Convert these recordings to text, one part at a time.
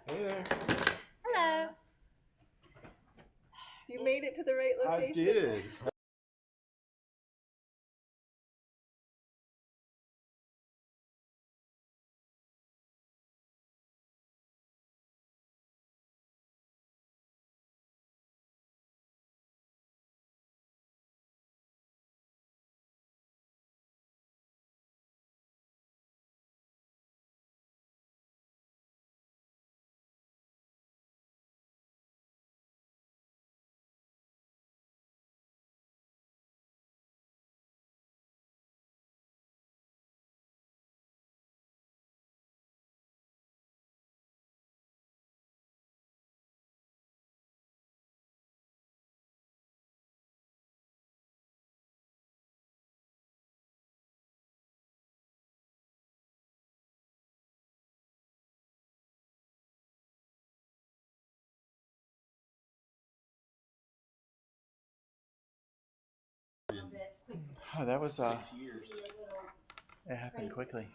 Hey there. Hello. So you made it to the right I location? did. Oh, that was 6 years. It happened quickly.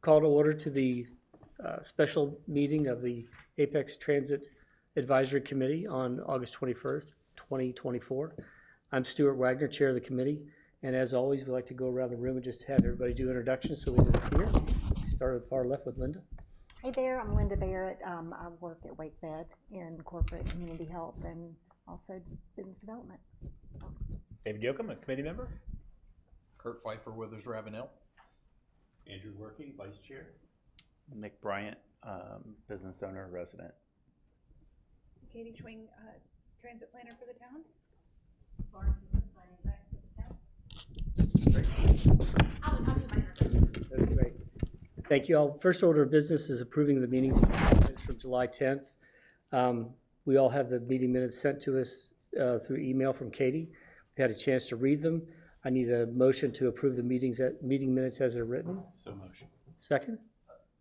call to order to the special meeting of the Apex Transit Advisory Committee on August 21st, 2024. I'm Stuart Wagner, Chair of the committee, and as always, we like to go around the room and just have everybody do introductions so we know who's here. Start with far left with Linda. Hey there, I'm Linda Barrett. I work at WakeFed in corporate community health and also business development. David Yoakum, a committee member. Kurt Pfeiffer, Withers Ravenel. Andrew Workey, Vice Chair. Nick Bryant, business owner, resident. Katie Schwing, transit planner for the town. Lauren Sisson, planning tech for the town. I'll do my introduction. That's great. Thank you all. First order of business is approving the meetings minutes from July 10th. We all have the meeting minutes sent to us through email from Katie. We had a chance to read them. I need a motion to approve the meeting minutes as they're written. So motion. Second?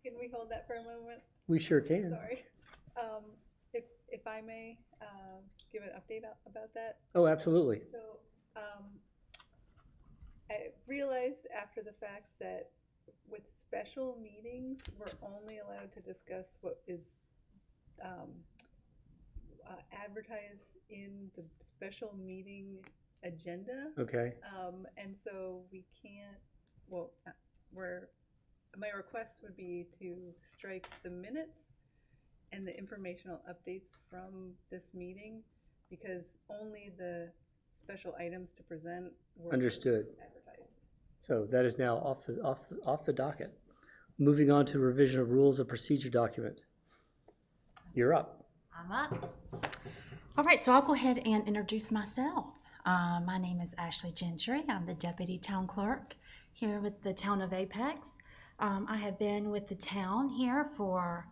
Can we hold that for a moment? We sure can. Sorry. If I may give an update about that. Oh, absolutely. So I realized after the fact that with special meetings, we're only allowed to discuss what is advertised in the special meeting agenda. Okay. And so we can't, well, my request would be to strike the minutes and the informational updates from this meeting because only the special items to present were Understood. advertised. So that is now off the docket. Moving on to revision of rules of procedure document. You're up. I'm up. All right, so I'll go ahead and introduce myself. My name is Ashley Gentry. I'm the Deputy Town Clerk here with the Town of Apex. I have been with the town here for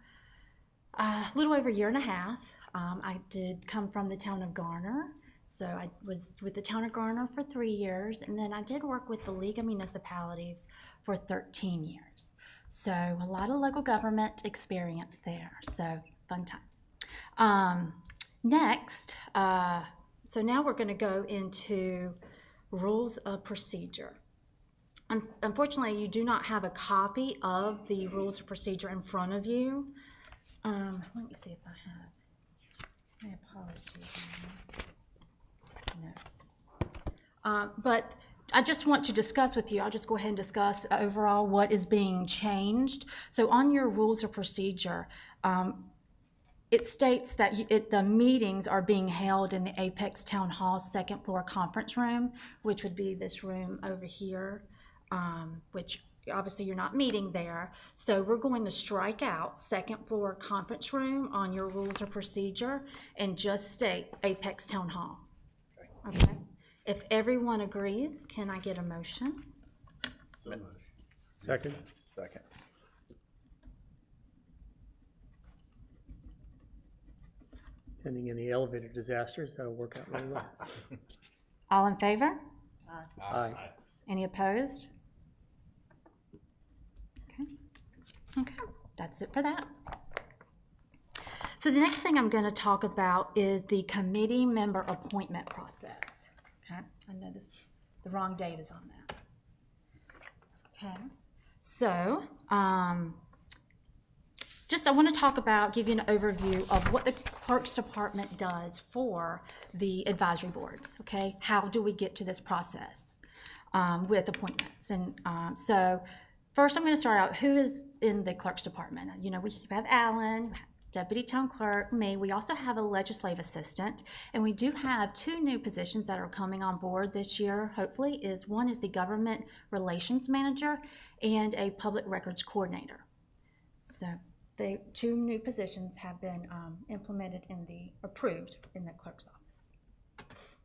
a little over a year and a half. I did come from the town of Garner. So I was with the town of Garner for 3 years, and then I did work with the League of Municipalities for 13 years. So a lot of local government experience there, so fun times. Next, so now we're going to go into rules of procedure. Unfortunately, you do not have a copy of the rules of procedure in front of you. Let me see if I have. My apologies. No. But I just want to discuss with you, I'll just go ahead and discuss overall what is being changed. So on your rules of procedure, it states that the meetings are being held in the Apex Town Hall second floor conference room, which would be this room over here, which obviously you're not meeting there. So we're going to strike out second floor conference room on your rules of procedure and just state Apex Town Hall. Okay. If everyone agrees, can I get a motion? So motion. Second? Second. Pending any elevator disasters, that'll work out really well. All in favor? Aye. Any opposed? Okay, that's it for that. So the next thing I'm going to talk about is the committee member appointment process. Okay, I know the wrong date is on that. Okay, so I want to talk about, give you an overview of what the clerk's department does for the advisory boards. Okay, how do we get to this process with appointments? And so first I'm going to start out who is in the clerk's department. You know, we have Alan, Deputy Town Clerk, me. We also have a legislative assistant, and we do have 2 new positions that are coming on board this year, hopefully. One is the Government Relations Manager and a Public Records Coordinator. So the 2 new positions have been approved in the clerk's office.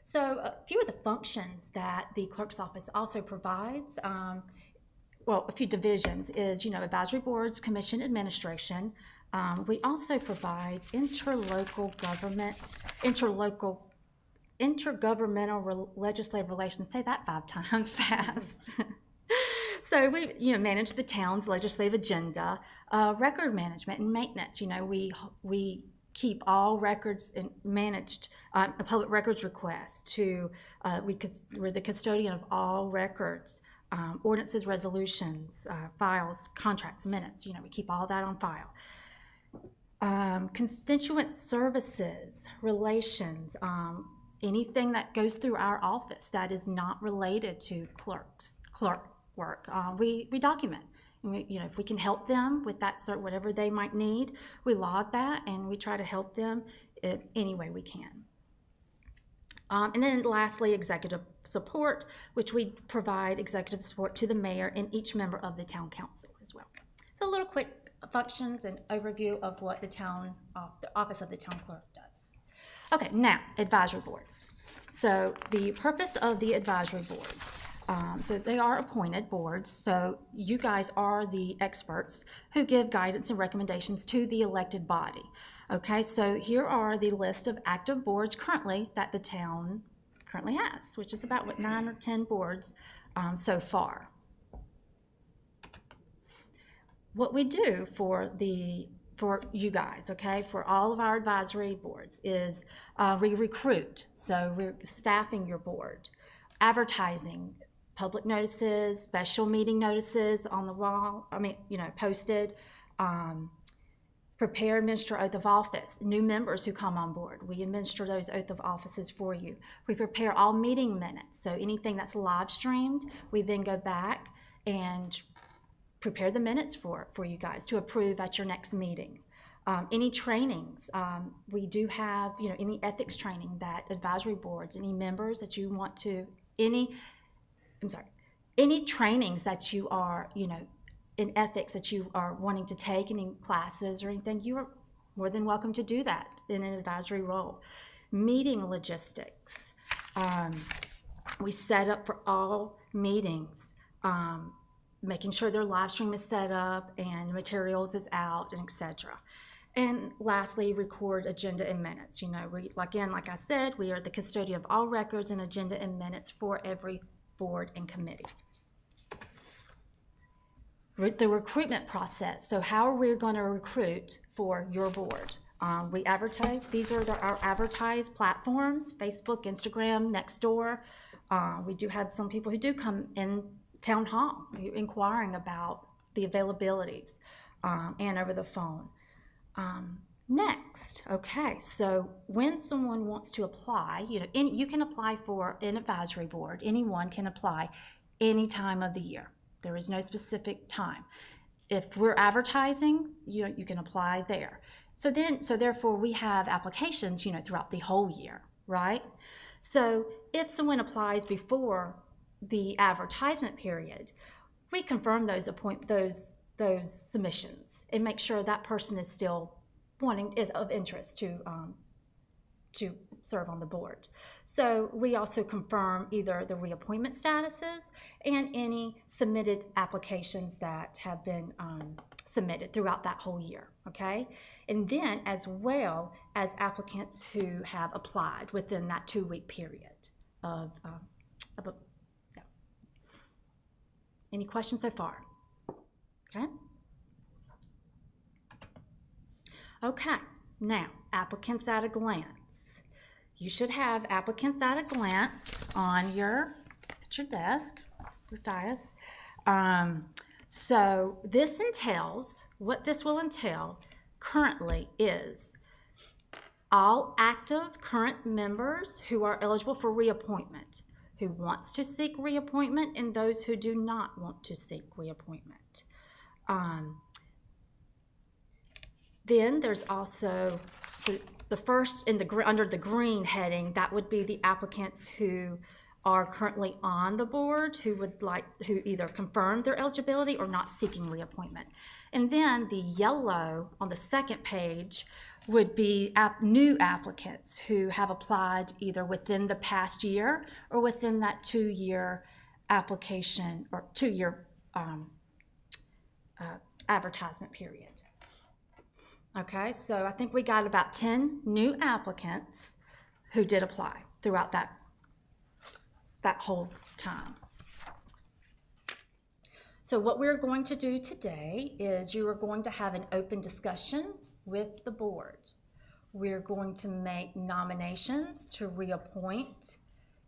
So a few of the functions that the clerk's office also provides, a few divisions is, advisory boards, commission administration. We also provide intergovernmental legislative relations. Say that 5 times fast. So we, manage the town's legislative agenda, record management and maintenance. We keep all records and managed public records requests. We're the custodian of all records ordinances, resolutions, files, contracts, minutes, we keep all that on file. Constituent services, relations, anything that goes through our office that is not related to clerk work, we document. And if we can help them with that whatever they might need, we log that and we try to help them in any way we can. And then lastly, executive support, which we provide executive support to the mayor and each member of the town council as well. So a little quick functions and overview of what the office of the town clerk does. Okay, now advisory boards. So the purpose of the advisory boards, so they are appointed boards, so you guys are the experts who give guidance and recommendations to the elected body. Okay, so here are the list of active boards currently that the town currently has, which is about 9 or 10 boards so far. What we do for you guys, okay, for all of our advisory boards is we recruit, so we're staffing your board, advertising, public notices, special meeting notices on the wall, posted, prepare, administer oath of office, new members who come on board, we administer those oath of offices for you. We prepare all meeting minutes, so anything that's live streamed, we then go back and prepare the minutes for you guys to approve at your next meeting. Any trainings, we do have, any ethics training that advisory boards, any members that you want to, any trainings that you are, in ethics that you are wanting to take, any classes or anything, you are more than welcome to do that in an advisory role. Meeting logistics, we set up for all meetings, making sure their live stream is set up and materials is out, and etc. And lastly, record agenda and minutes. Like I said, we are the custodian of all records and agenda and minutes for every board and committee. The recruitment process. So how are we going to recruit for your board? We advertise. These are our advertised platforms: Facebook, Instagram, Nextdoor. We do have some people who do come in town hall inquiring about the availabilities and over the phone. Next, okay, so when someone wants to apply, you can apply for an advisory board. Anyone can apply any time of the year. There is no specific time. If we're advertising, you can apply there. So therefore we have applications, throughout the whole year, right? So if someone applies before the advertisement period, we confirm those submissions and make sure that person is still is of interest to serve on the board. So we also confirm either the reappointment statuses and any submitted applications that have been submitted throughout that whole year, okay? And then as well as applicants who have applied within that 2-week period of yeah. Any questions so far? Okay. Okay, now applicants at a glance. You should have applicants at a glance on your desk, the dais. So what this will entail currently is all active current members who are eligible for reappointment, who wants to seek reappointment, and those who do not want to seek reappointment. Then there's also, so the first under the green heading, that would be the applicants who are currently on the board, who either confirmed their eligibility or not seeking reappointment. And then the yellow on the second page would be new applicants who have applied either within the past year or within that 2-year application or 2-year advertisement period. Okay, so I think we got about 10 new applicants who did apply throughout that whole time. So what we're going to do today is you are going to have an open discussion with the board. We're going to make nominations to reappoint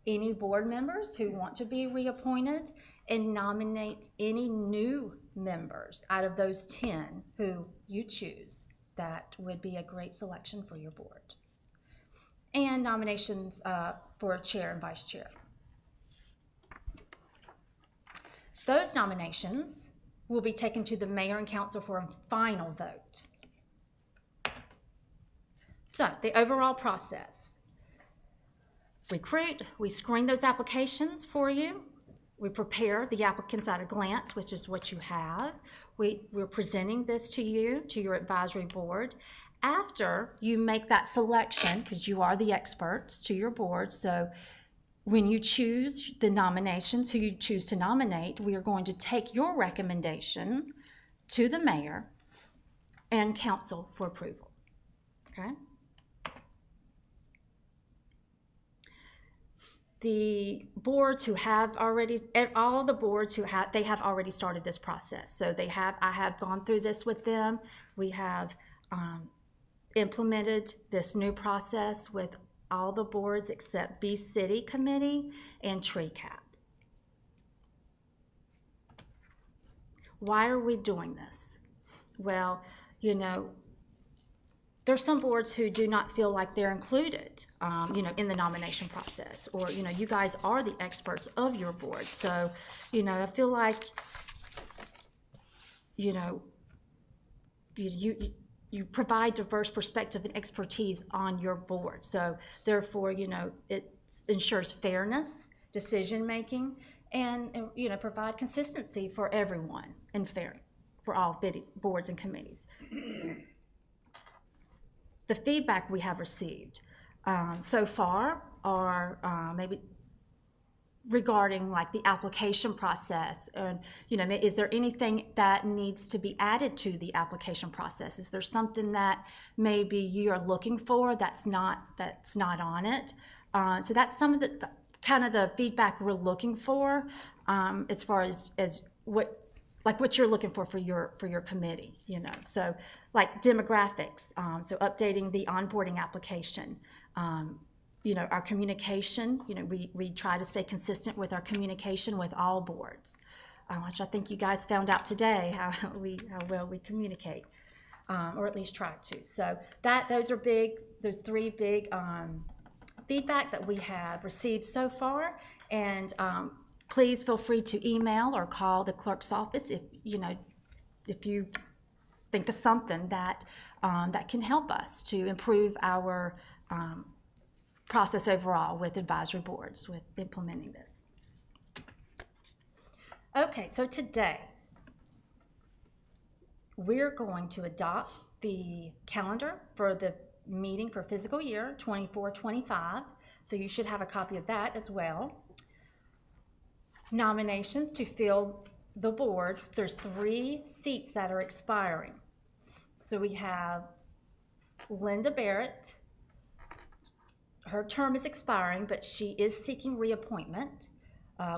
any board members who want to be reappointed, and nominate any new members out of those 10 who you choose that would be a great selection for your board. And nominations for chair and vice chair. Those nominations will be taken to the mayor and council for a final vote. So the overall process: recruit, we screen those applications for you. We prepare the applicants at a glance, which is what you have. We're presenting this to you, to your advisory board. After you make that selection, because you are the experts to your board, so when you choose the nominations, who you choose to nominate, we are going to take your recommendation to the mayor and council for approval, okay? The boards who have already, all the boards who have, they have already started this process. So they have, I have gone through this with them. We have implemented this new process with all the boards except Bee City Committee and TreeCap. Why are we doing this? Well, you know, there's some boards who do not feel like they're included, you know, in the nomination process, or, you know, you guys are the experts of your board. So, you know, I feel like, you know, you provide diverse perspective and expertise on your board. So therefore, you know, it ensures fairness, decision-making, and, you know, provide consistency for everyone and fair for all boards and committees. The feedback we have received so far are maybe regarding like the application process, and you know, is there anything that needs to be added to the application process? Is there something that maybe you are looking for that's not on it? So that's some of the kind of the feedback we're looking for as far as what you're looking for your committee, you know. So like demographics, so updating the onboarding application, you know, our communication, you know, we try to stay consistent with our communication with all boards, which I think you guys found out today how well we communicate, or at least try to. So those three big feedback that we have received so far, and please feel free to email or call the clerk's office if you think of something that that can help us to improve our process overall with advisory boards with implementing this. Okay, so today we're going to adopt the calendar for the meeting for fiscal year 24-25. So you should have a copy of that as well. Nominations to fill the board. There's 3 seats that are expiring. So we have Linda Barrett. Her term is expiring, but she is seeking reappointment.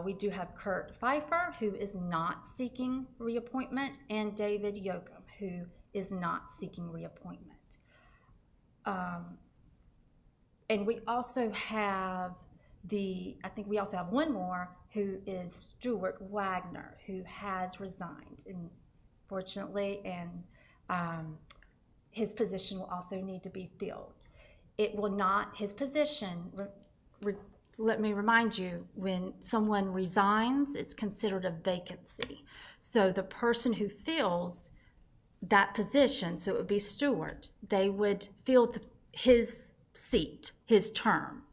We do have Kurt Pfeiffer, who is not seeking reappointment, and David Yoakum, who is not seeking reappointment. And we also have I think we also have one more, who is Stuart Wagner, who has resigned, unfortunately, and his position will also need to be filled. It will not, his position, let me remind you, when someone resigns, it's considered a vacancy. So the person who fills that position, so it would be Stuart, they would fill his seat, his term.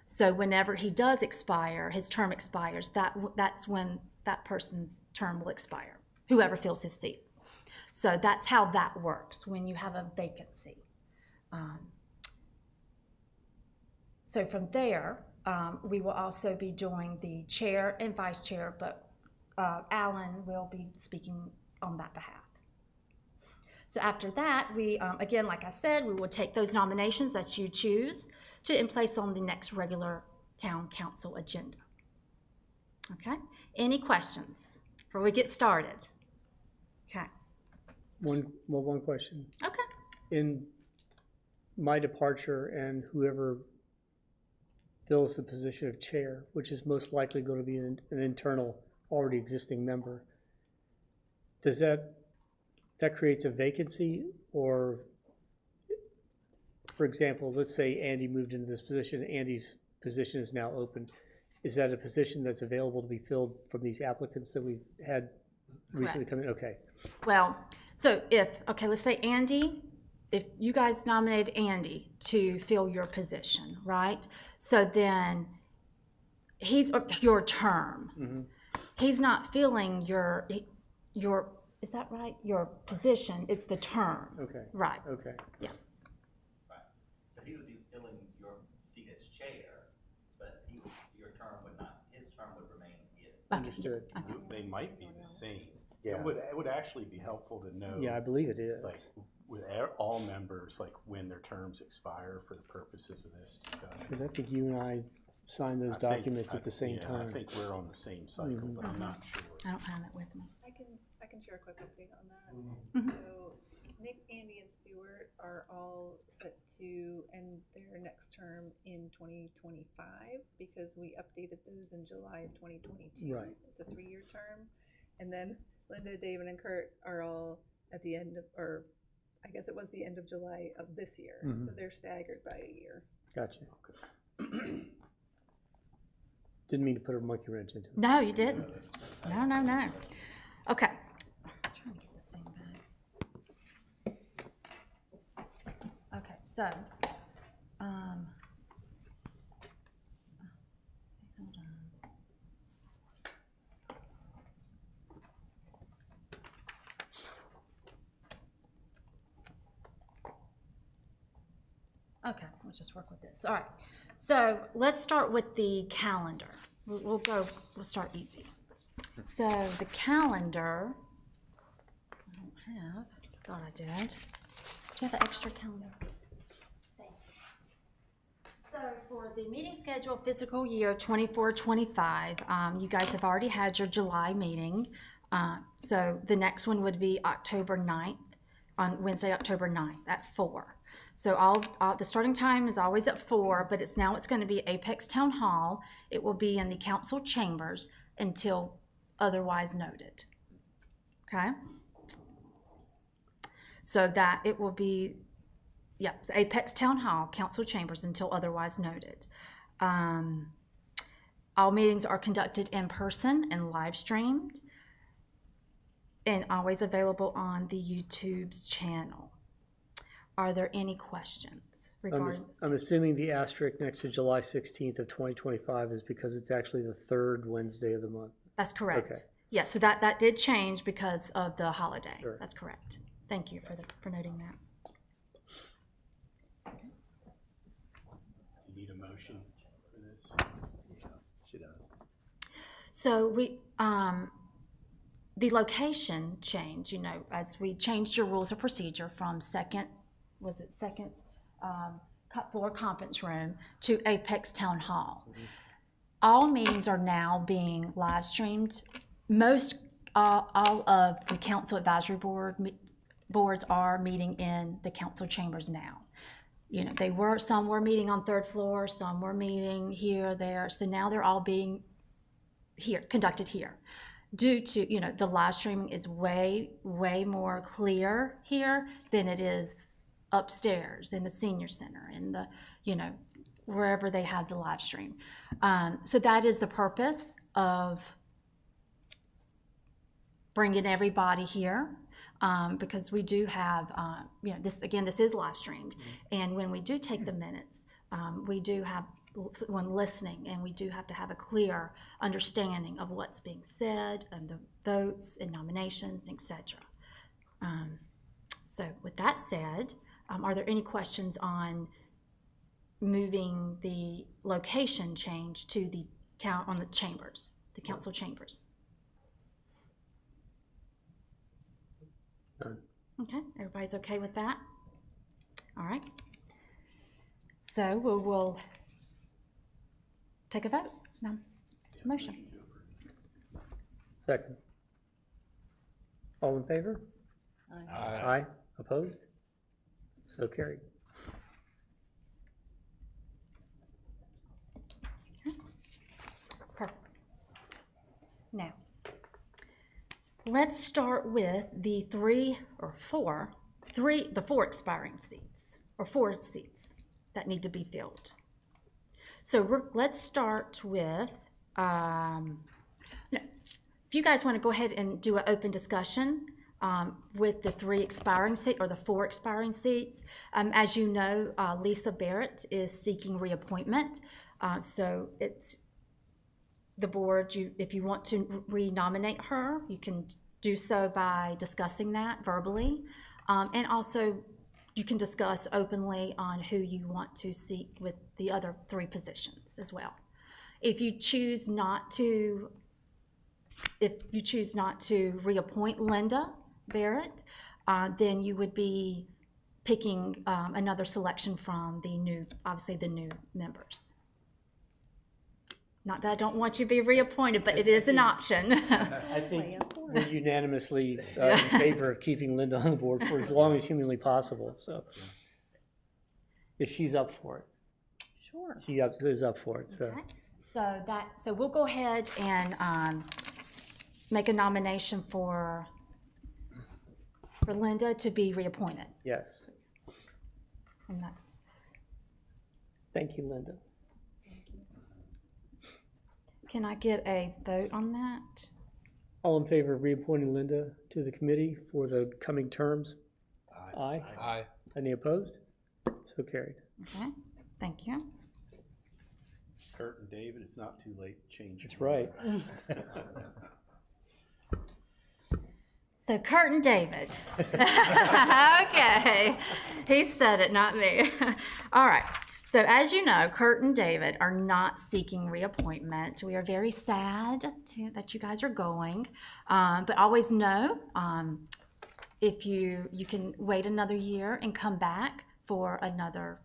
So whenever he does expire, his term expires, that's when that person's term will expire, whoever fills his seat. So that's how that works when you have a vacancy. So from there, we will also be doing the chair and vice chair, but Alan will be speaking on that behalf. So after that, we, again, like I said, we will take those nominations that you choose to place on the next regular town council agenda. Okay, any questions before we get started? Okay. One question. Okay. In my departure and whoever fills the position of chair, which is most likely going to be an internal already existing member, does that creates a vacancy? Or, for example, let's say Andy moved into this position, Andy's position is now open. Is that a position that's available to be filled from these applicants that we've had recently come in? Okay, Well, so okay, let's say Andy, if you guys nominated Andy to fill your position, right? So then your term. He's not filling your, is that right? Your position, it's the term. okay, Right, okay. yeah. So he would be filling your seat as chair, but your term would not, his term would remain his. Understood. They might be the same. Yeah. It would actually be helpful to know. Yeah, I believe it is. Like, with all members, like when their terms expire for the purposes of this discussion. Because I think you and I signed those I think- documents at the same yeah, time. I think we're on the same cycle, but I'm not sure. I don't have it with me. I can share a quick update on that. Mhm. So Nick, Andy, and Stuart are all set to end their next term in 2025 because we updated those in July of 2022. Right. It's a 3-year term. And then Linda, David, and Kurt are all at the end of, or I guess it was the end of July of this year. Mhm. So they're staggered by a year. Gotcha. Didn't mean to put a monkey wrench into it. No, you didn't. No. Okay. I'm trying to get this thing back. Okay, so, hold on. Okay, we'll just work with this. All right. So let's start with the calendar. We'll start easy. So the calendar, I don't have, thought I did. Do you have an extra calendar? So for the meeting schedule fiscal year 24-25, you guys have already had your July meeting. So the next one would be October 9th, on Wednesday, October 9th at 4. So the starting time is always at 4, but it's going to be Apex Town Hall. It will be in the council chambers until otherwise noted. Okay? So that it will be, yeah, Apex Town Hall, council chambers until otherwise noted. All meetings are conducted in person and live streamed and always available on the YouTube's channel. Are there any questions regarding this? I'm assuming the asterisk next to July 16th of 2025 is because it's actually the third Wednesday of the month. That's correct. Okay. Yeah, so that did change because of the holiday. Sure. That's correct. Thank you for noting that. You need a motion for this? Yeah, she does. So the location change, as we changed your rules of procedure from second floor conference room to Apex Town Hall. Mm-hmm. All meetings are now being live streamed. All of the council advisory boards are meeting in the council chambers now. Some were meeting on third floor, some were meeting here, there. So now they're all being conducted here. Due to, the live streaming is way, way more clear here than it is upstairs in the senior center and wherever they have the live stream. So that is the purpose of bringing everybody here. Because we do have, this is live streamed. Mm-hmm. And when we do take the minutes, we do have one listening, and we do have to have a clear understanding of what's being said and the votes and nominations, etc. So with that said, are there any questions on moving the location change to the chambers, the council chambers? Okay, everybody's okay with that? All right. So we'll take a vote. No, motion. Second. All in favor? Aye. Opposed? So carried. Perfect. Now, let's start with the four expiring seats, or 4 seats that need to be filled. So let's start with, if you guys want to go ahead and do an open discussion with the 3 expiring seats, or the 4 expiring seats. As you know, Lisa Barrett is seeking reappointment. So it's the board, if you want to renominate her, you can do so by discussing that verbally. And also, you can discuss openly on who you want to seek with the other 3 positions as well. If you choose not to reappoint Linda Barrett, then you would be picking another selection from obviously the new members. Not that I don't want you to be reappointed, but it is an option. I think we're unanimously in favor of keeping Linda on the board for as long as humanly possible, so. If she's up for it. Sure. She is up for it, so. Okay. So we'll go ahead and make a nomination for Linda to be reappointed. Yes. And that's, Thank you, Linda. can I get a vote on that? All in favor of reappointing Linda to the committee for the coming terms? Aye. Aye. Any opposed? So carried. Okay, thank you. Kurt and David, it's not too late to change. That's right. So Kurt and David. Okay, he said it, not me. All right. So as you know, Kurt and David are not seeking reappointment. We are very sad that you guys are going, but always know if you can wait another year and come back for another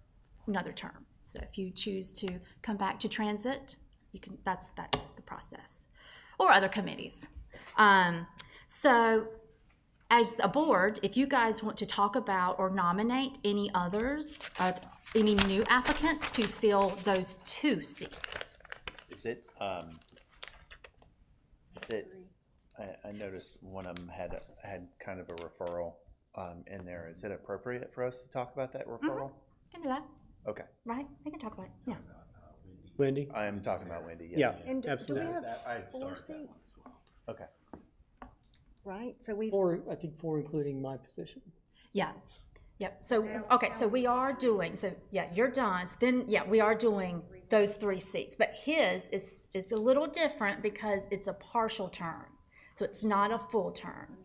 term. So if you choose to come back to transit, you can. That's the process, or other committees. So as a board, if you guys want to talk about or nominate any others, any new applicants to fill those 2 seats. Is it, I noticed one of them had kind of a referral in there. Is it appropriate for us to talk about that referral? Can do that, Okay, right? I can talk about it, yeah. Wendy? I am talking about Wendy. Yeah, And do we absolutely. have I'd 4 start that. seats, Okay. right? So we, 4, I think 4 including my position. Yeah, yep, so, okay, so we are doing, so, yeah, you're done, so then, yeah, we are doing those 3 seats, but his is a little different because it's a partial term, so it's not a full term.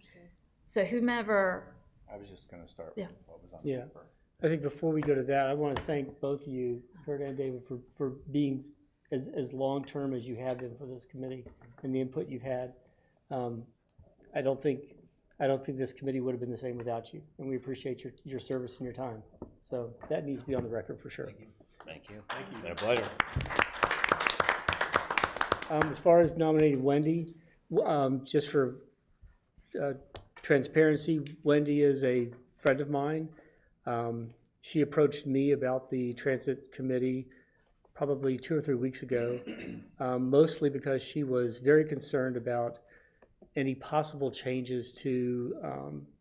So whomever, I was just gonna start Yeah. with what was on the Yeah. paper. I think before we go to that, I want to thank both of you, Kurt and David, for being as long-term as you have been for this committee and the input you've had. I don't think this committee would have been the same without you, and we appreciate your service and your time. So that needs to be on the record for sure. Thank you. It's been a pleasure. As far as nominating Wendy, just for transparency, Wendy is a friend of mine. She approached me about the transit committee probably 2 or 3 weeks ago, mostly because she was very concerned about any possible changes to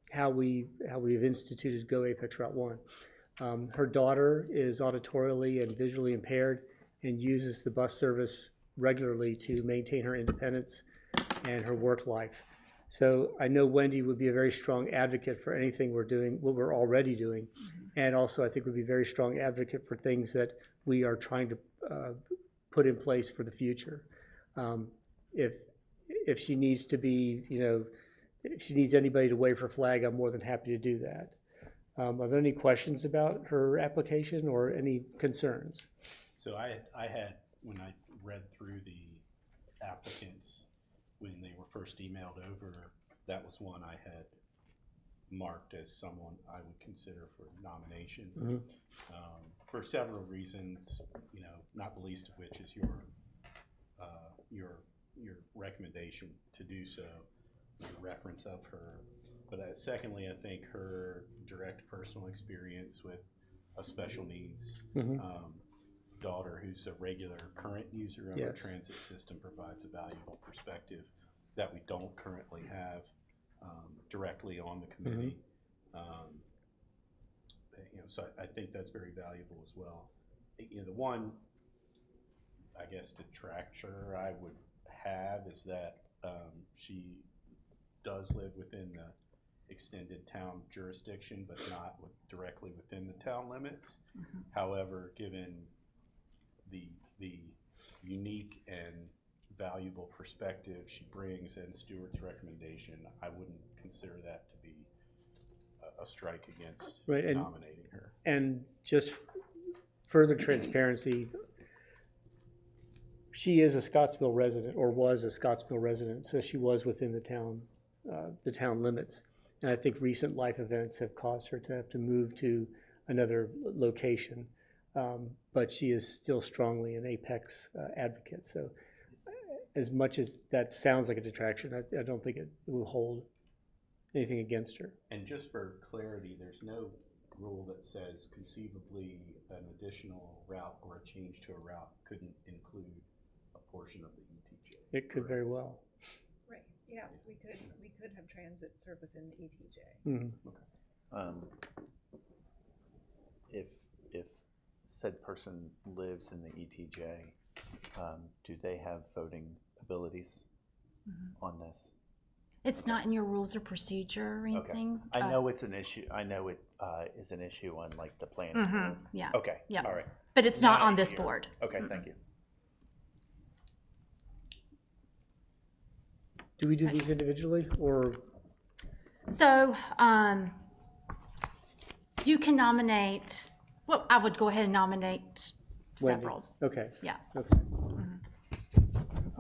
how we've instituted Go Apex Route 1. Her daughter is auditorially and visually impaired and uses the bus service regularly to maintain her independence and her work life. So I know Wendy would be a very strong advocate for anything we're doing, what we're already doing, and also I think would be a very strong advocate for things that we are trying to put in place for the future. If she needs to be, if she needs anybody to wave her flag, I'm more than happy to do that. Are there any questions about her application or any concerns? So I had, when I read through the applicants, when they were first emailed over, that was one I had marked as someone I would consider for nomination. Mm-hmm. For several reasons, not the least of which is your recommendation to do so, your reference of her. But secondly, I think her direct personal experience with a special needs daughter who's a regular current user of our Yes. transit system provides a valuable perspective that we don't currently have directly on the committee. So I think that's very valuable as well. The one, I guess, detractor I would have is that she does live within the extended town jurisdiction, but not directly within the town limits. However, given the unique and valuable perspective she brings and Stuart's recommendation, I wouldn't consider that to be a strike against Right, and- nominating her. And just further transparency, she is a Scottsville resident, or was a Scottsville resident, so she was within the town limits. And I think recent life events have caused her to have to move to another location. But she is still strongly an Apex advocate. So as much as that sounds like a detraction, I don't think it will hold anything against her. And just for clarity, there's no rule that says conceivably an additional route or a change to a route couldn't include a portion of the ETJ. It could very well. Right, yeah, we could have transit service in the ETJ. Mhm. If said person lives in the ETJ, do they have voting abilities on this? It's not in your rules or procedure or anything. I know it's an issue. I know it is an issue on like the planning board. Yeah. Okay. Yeah. All right. But it's not Not on this here. board. Okay. Thank you. Do we do these individually, or So, you can nominate, well, I would go ahead and nominate Wendy? several. Okay, Yeah. okay.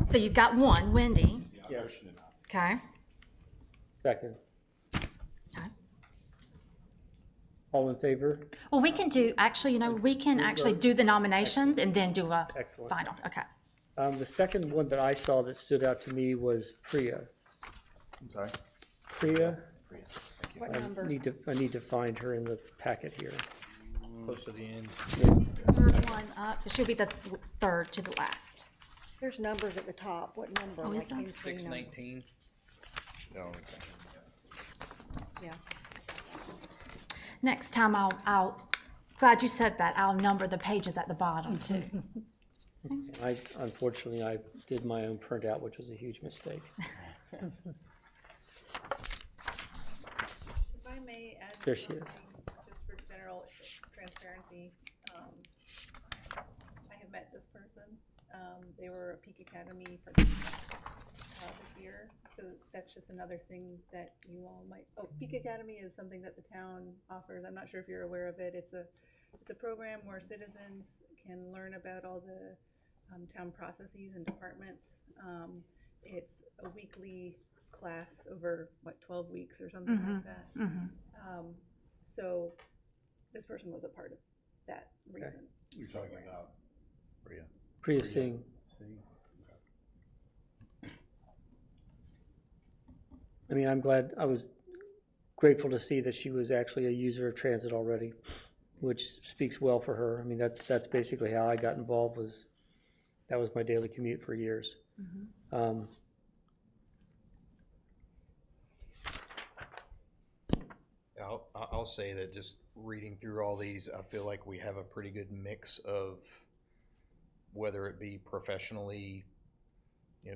So you've got one, Wendy, Yes. Motion to nominate. okay? Second. Okay. All in favor? Well, we can do, actually, we can actually do the nominations and then do a Excellent. final, okay. The second one that I saw that stood out to me was Priya. I'm sorry. Priya, What I number? need to find her in the packet here. Close to the end. Third one up, so she'll be the third to the last. There's numbers at the top. What number? Oh, is Like there? entry number? 619. No. Yeah. Next time glad you said that, I'll number the pages at the bottom too. Unfortunately, I did my own printout, which was a huge mistake. If I may add. There she is. something, just for general transparency, I have met this person. They were a Peak Academy participant this year, so that's just another thing that you all might, Peak Academy is something that the town offers. I'm not sure if you're aware of it. It's a program where citizens can learn about all the town processes and departments. It's a weekly class over, 12 weeks or something like that. So this person was a part of that recent. You're talking about Priya Singh. I mean, I was grateful to see that she was actually a user of transit already, which speaks well for her. I mean, that's basically how I got involved. That was my daily commute for years. I'll say that just reading through all these, I feel like we have a pretty good mix of whether it be professionally,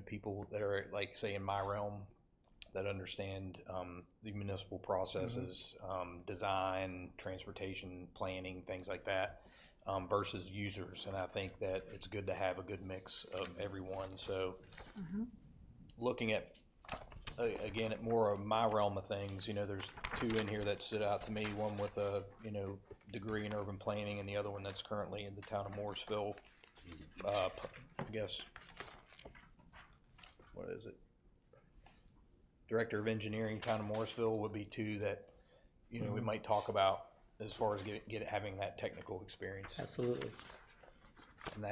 people that are like, say, in my realm that understand the municipal processes, design, transportation, planning, things like that, versus users. And I think that it's good to have a good mix of everyone. So looking at, again, at more of my realm of things, there's two in here that stood out to me, one with a, degree in urban planning and the other one that's currently in the town of Morrisville. I guess, what is it? Director of Engineering, town of Morrisville would be two that, we might talk about as far as having that technical experience. Absolutely.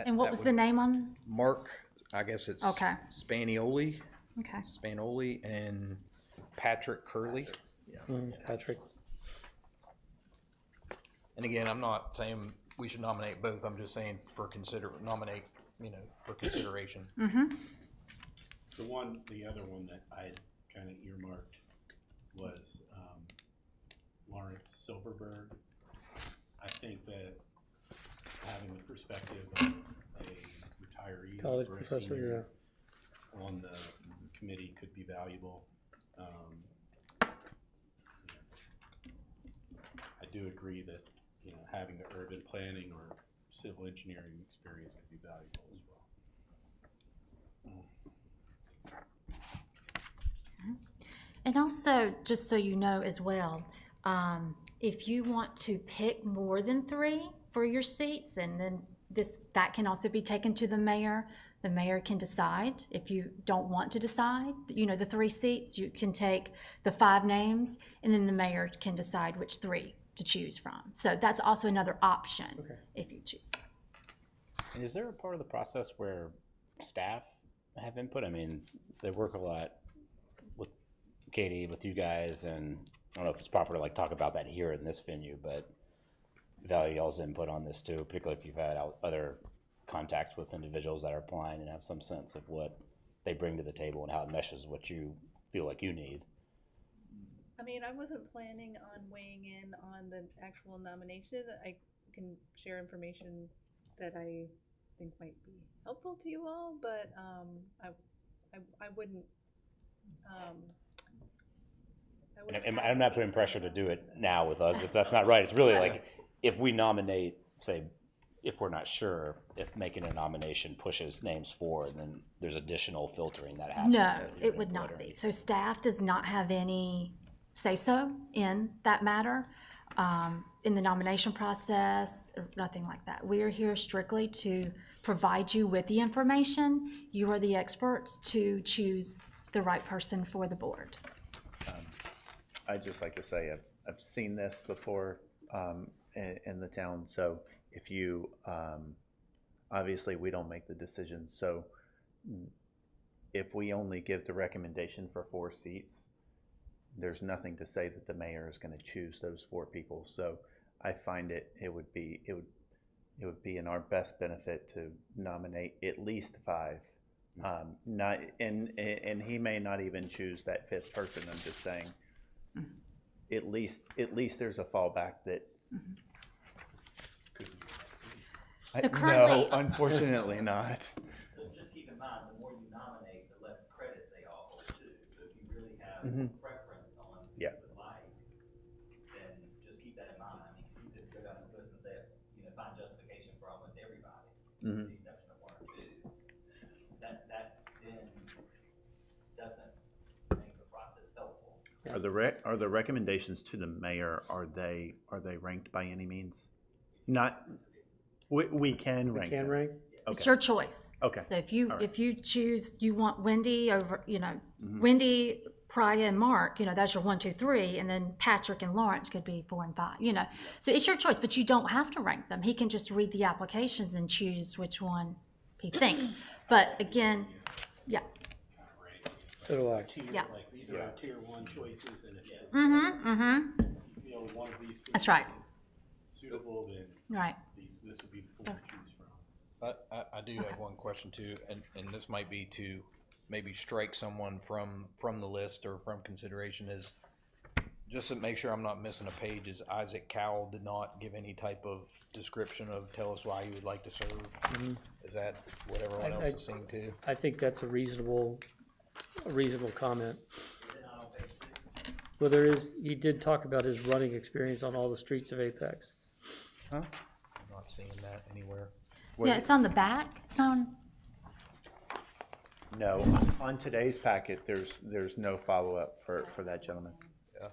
And what was the name on? Mark, I guess it's Okay. Spanioli, Okay. and Patrick Curley. Patrick. And again, I'm not saying we should nominate both. I'm just saying for nominate, for consideration. The other one that I kind of earmarked was Lawrence Silverberg. I think that having the perspective of a retiree College or a professor, senior on the committee could be valuable. I do agree that, having the urban planning or civil engineering experience could be valuable as well. And also, just so you know as well, if you want to pick more than 3 for your seats, and then that can also be taken to the mayor. The mayor can decide. If you don't want to decide, the 3 seats, you can take the 5 names, and then the mayor can decide which 3 to choose from. So that's also another option if you choose. And is there a part of the process where staff have input? I mean, they work a lot with Katie, with you guys, and I don't know if it's proper to like talk about that here in this venue, but value y'all's input on this too, particularly if you've had other contacts with individuals that are applying and have some sense of what they bring to the table and how it meshes what you feel like you need. I mean, I wasn't planning on weighing in on the actual nomination. I can share information that I think might be helpful to you all, but I wouldn't. And I'm not putting pressure to do it now with us if that's not right. It's really like if we nominate, say, if we're not sure, if making a nomination pushes names forward, then there's additional filtering that happens. No, it would not be. So staff does not have any say-so in that matter, in the nomination process, or nothing like that. We are here strictly to provide you with the information. You are the experts to choose the right person for the board. I'd just like to say I've seen this before in the town. So if you, obviously we don't make the decision. So if we only give the recommendation for 4 seats, there's nothing to say that the mayor is going to choose those 4 people. So I find it would be in our best benefit to nominate at least 5. Not and he may not even choose that 5th person. I'm just saying. At least there's a fallback that. So currently, no, unfortunately not. So just keep in mind, the more you nominate, the less credit they all hold too. So if you really have a preference on who you would like, then just keep that in mind. I mean, you could go down this list and say, find justification for almost everybody, with the exception of 1 or 2. That then doesn't make the process helpful. Are the recommendations to the mayor, are they ranked by any means? Not. We can rank. Can them. rank? it's your choice. Okay. So if you All right. if you choose, you want Wendy over, Wendy, Priya, and Mark, that's your 1, 2, 3, and then Patrick and Lawrence could be 4 and 5. So it's your choice, but you don't have to rank them. He can just read the applications and choose which one he thinks. But again, yeah. So do I. Yeah. Like these are our tier 1 choices, and if you feel one of these That's right. is suitable, then Right. this would be the 4 to choose from. I do have one question too, and this might be to maybe strike someone from the list or from consideration, is just to make sure I'm not missing a page, is Isaac Cowell did not give any type of description of tell us why you would like to serve. Is that what everyone else is seeing too? I think that's a reasonable comment. Well, he did talk about his running experience on all the streets of Apex. I'm not seeing that anywhere. Yeah, it's on the back. It's on. No, on today's packet, there's no follow-up for that gentleman. Yeah.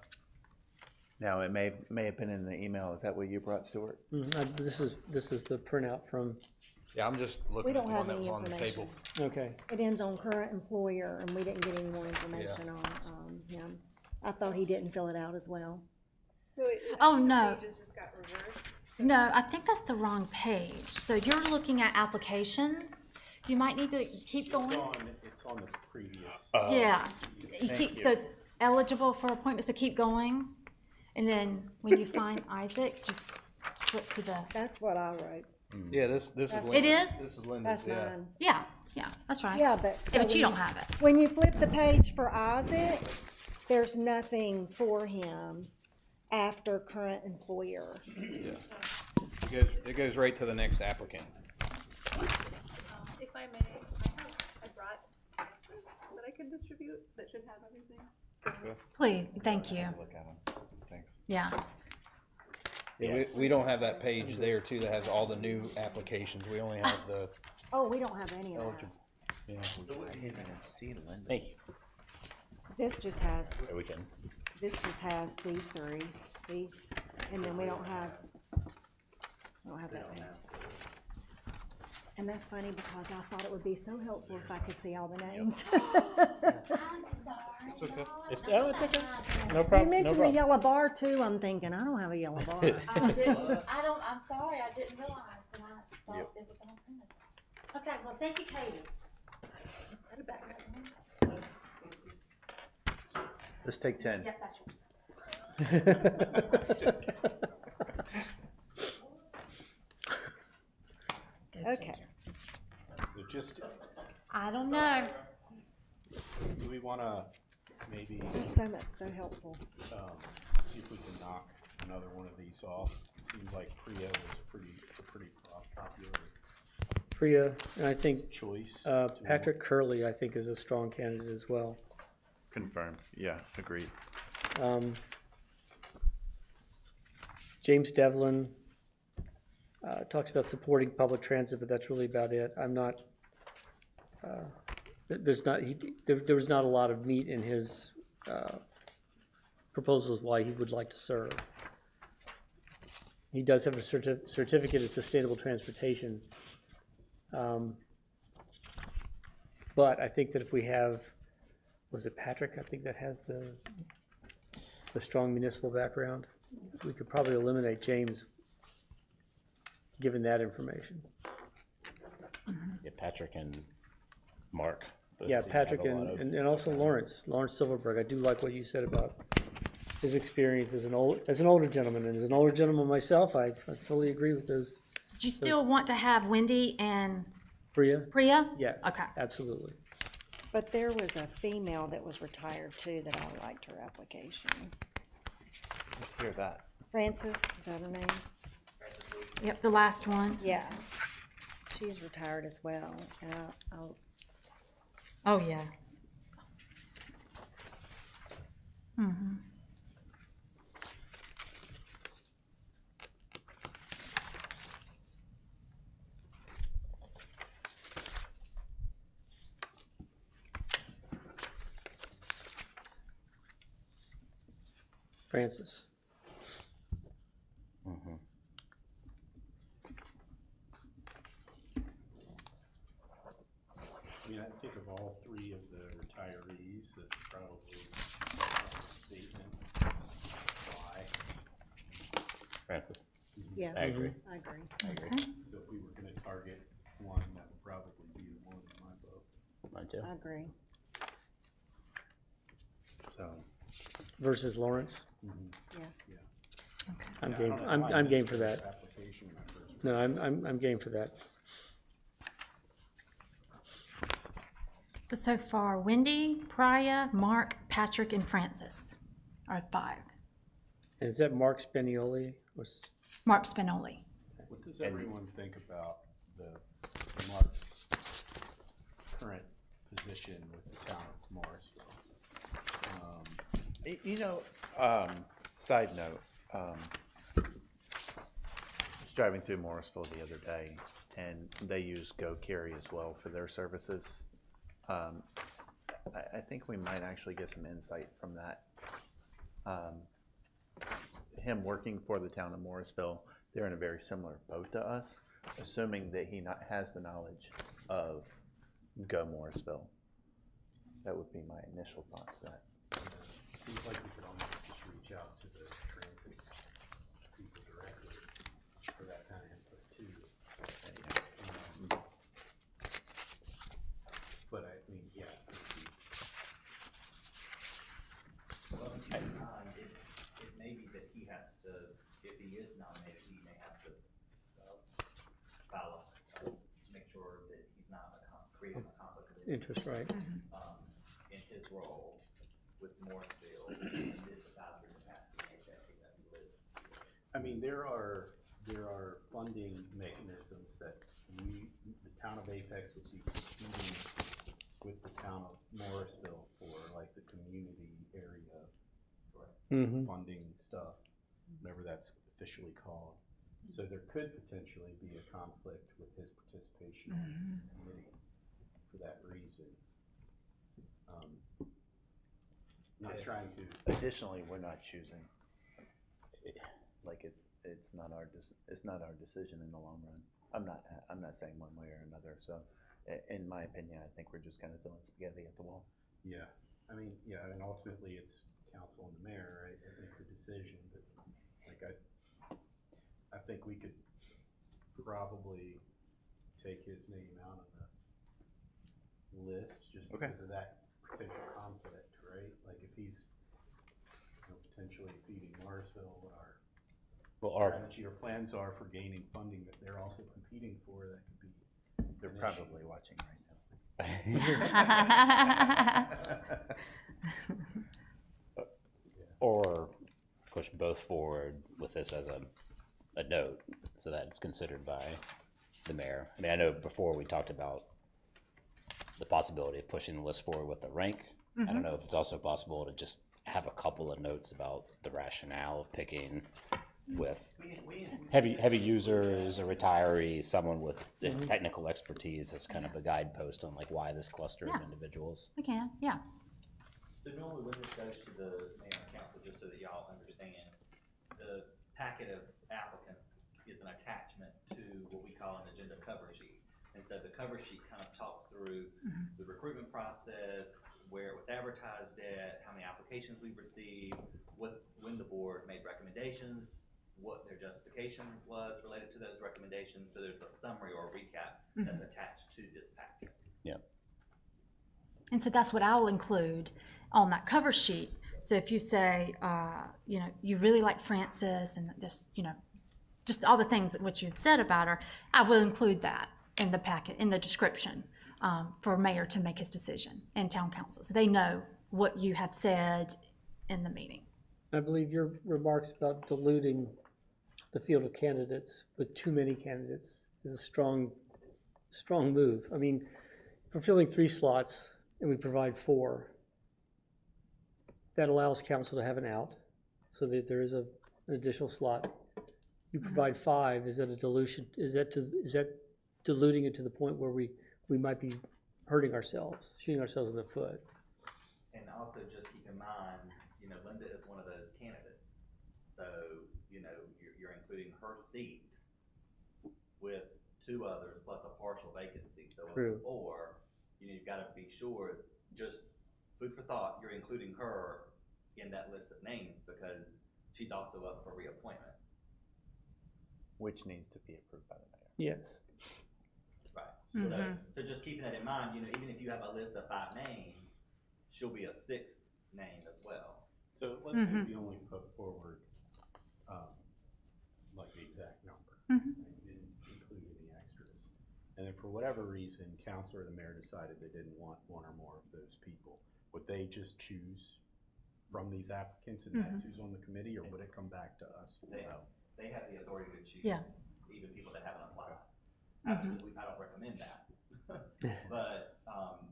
Now, it may have been in the email. Is that what you brought, Stuart? This is the printout from, Yeah, I'm just We looking at don't the one have that any was on the information. table. okay. It ends on current employer, and we didn't get any more information on him. I thought he didn't fill it out as well. So Oh, the no. pages just got reversed. So No, I think that's the wrong page. So you're looking at applications. You might need to keep going. It's on the previous. Yeah. You keep, so eligible for appointment, so keep going. And then when you find Isaac's, you slip to the, That's what I wrote. Yeah, this is That's- Linda's. It is? This is Linda's. That's Yeah. mine. yeah, that's right. Yeah, but. Yeah, but so you when don't have it. When you flip the page for Isaac, there's nothing for him after current employer. It goes right to the next applicant. If I may, I brought extras that I could distribute that should have everything. Please, thank you. Look at them. Thanks. Yeah. Yeah, we don't have that page there too that has all the new applications. We only have the Oh, we don't have any of that. eligible. Yeah. I didn't even see Linda. Thank you. This just has, Yeah, we can. this just has these three, these, and then we don't have that page. And that's funny because I thought it would be so helpful if I could see all the names. I'm sorry. It's okay. It's okay. No You problem. mentioned the yellow bar too, I'm thinking, I don't have a yellow bar. I'm sorry, I didn't realize, and I thought it was on print. Okay, well, thank you, Katie. Let's take 10. Yep, that's yours. Okay, So just, I don't know. do we wanna maybe, that's so much, so helpful. see if we can knock another one of these off? Seems like Priya was a pretty popular Priya, and I think choice. Patrick Curley, I think, is a strong candidate as well. Confirmed. Yeah, agreed. James Devlin talks about supporting public transit, but that's really about it. I'm not, there was not a lot of meat in his proposals why he would like to serve. He does have a certificate of sustainable transportation. But I think that if we have, was it Patrick, I think that has the strong municipal background, we could probably eliminate James, given that information. Yeah, Patrick and Mark. both Yeah, seem to have Patrick a lot of- and also Lawrence Silverberg. I do like what you said about his experience as an older gentleman, and as an older gentleman myself, I fully agree with those. Did you still want to have Wendy and Priya? Priya? Yes. Okay. Absolutely. But there was a female that was retired too that I liked her application. Let's hear that. Frances, is that her name? Yep, the last one. Yeah. She's retired as well, and I'll Oh, yeah. Mm-hmm. Francis. Mhm. I mean, I think of all three of the retirees, that's probably a statement why. Francis. yeah, I agree. I agree. Okay. So if we were gonna target one, that would probably be the one in my book. Mine too. I agree. So, Versus Lawrence. Yes. I'm Yeah, I game. don't know I'm why I game missed for this that. application when I first No, I'm game for that. So far, Wendy, Priya, Mark, Patrick, and Francis are 5. And is that Mark Spanioli? Mark Spinoli. What does everyone think about the Mark's current position with the town of Morrisville? you know, side note, I was driving through Morrisville the other day, and they use Go Carry as well for their services. I think we might actually get some insight from that. Him working for the town of Morrisville, they're in a very similar boat to us, assuming that he has the knowledge of Go Morrisville. That would be my initial thought to that. Seems like we could almost just reach out to the transit people directly for that kind of input too. But I mean, yeah. Well, keep in mind, it may be that he has to, if he is nominated, he may have to file to make sure that he's not creating a conflict of interest Interest, right? in his role. with Morrisville in this advisory capacity, make that big enough list? I mean, there are funding mechanisms that the town of Apex would be competing with the town of Morrisville for, like the community area funding stuff, whatever that's officially called. So there could potentially be a conflict with his participation in this committee for that reason. Not trying to. Additionally, we're not choosing. Like it's not our decision in the long run. I'm not saying one way or another. So, in my opinion, I think we're just kind of throwing spaghetti at the wall. Yeah, I mean, ultimately it's council and the mayor, right, that make the decision, but like I think we could probably take his name out of the list just because of that potential conflict, right? Like if he's potentially feeding Morrisville what our strategy or plans are for gaining funding that they're also competing for, that could be They're an probably issue. watching right now. Or push both forward with this as a note so that it's considered by the mayor. I mean, I know before we talked about the possibility of pushing the list forward with a rank. I don't know if it's also possible to just have a couple of notes about the rationale of picking with heavy users, a retiree, someone with technical expertise as kind of a guidepost on like why this cluster of individuals. We can, yeah. So normally when this goes to the mayor and council, just so that y'all understand, the packet of applicants is an attachment to what we call an agenda cover sheet. And so the cover sheet kind of talks through the recruitment process, where it was advertised at, how many applications we've received, when the board made recommendations, what their justification was related to those recommendations. So there's a summary or a recap that's attached to this packet. Yeah. And so that's what I'll include on that cover sheet. So if you say, you really like Frances and this, just all the things that what you've said about her, I will include that in the packet, in the description, for mayor to make his decision and town council. So they know what you have said in the meeting. I believe your remarks about diluting the field of candidates with too many candidates is a strong move. I mean, if we're filling 3 slots and we provide 4, that allows council to have an out, so that there is an additional slot. You provide 5, is that a dilution? Is that diluting it to the point where we might be hurting ourselves, shooting ourselves in the foot? And also just keep in mind, Linda is one of those candidates. So, you're including her seat with 2 others plus a partial vacancy. So True. of 4, you've got to be sure, just food for thought, you're including her in that list of names because she's also up for reappointment. Which needs to be approved by the mayor. Yes. Right. So just keeping that in mind, even if you have a list of 5 names, she'll be a 6th name as well. So let's say we only put forward, like the exact number, and didn't include any extras. And then for whatever reason, council or the mayor decided they didn't want one or more of those people. Would they just choose from these applicants and that's who's on the committee, or would it come back to us? They have the authority to choose, even people that haven't applied. Absolutely, I don't recommend that. But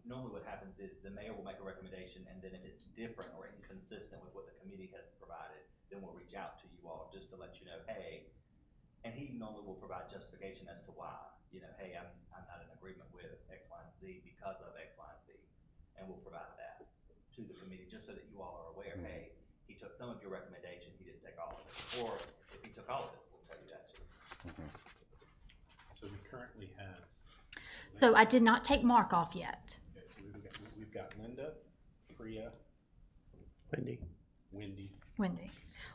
normally what happens is the mayor will make a recommendation, and then if it's different or inconsistent with what the committee has provided, then we'll reach out to you all just to let you know, hey, and he normally will provide justification as to why. Hey, I'm not in agreement with X, Y, and Z because of X, Y, and Z. And we'll provide that to the committee just so that you all are aware, hey, he took some of your recommendation, he didn't take all of it. Or if he took all of it, we'll tell you that too. So we currently have, So I did not take Mark off yet. okay, so we've got Linda, Priya, Wendy.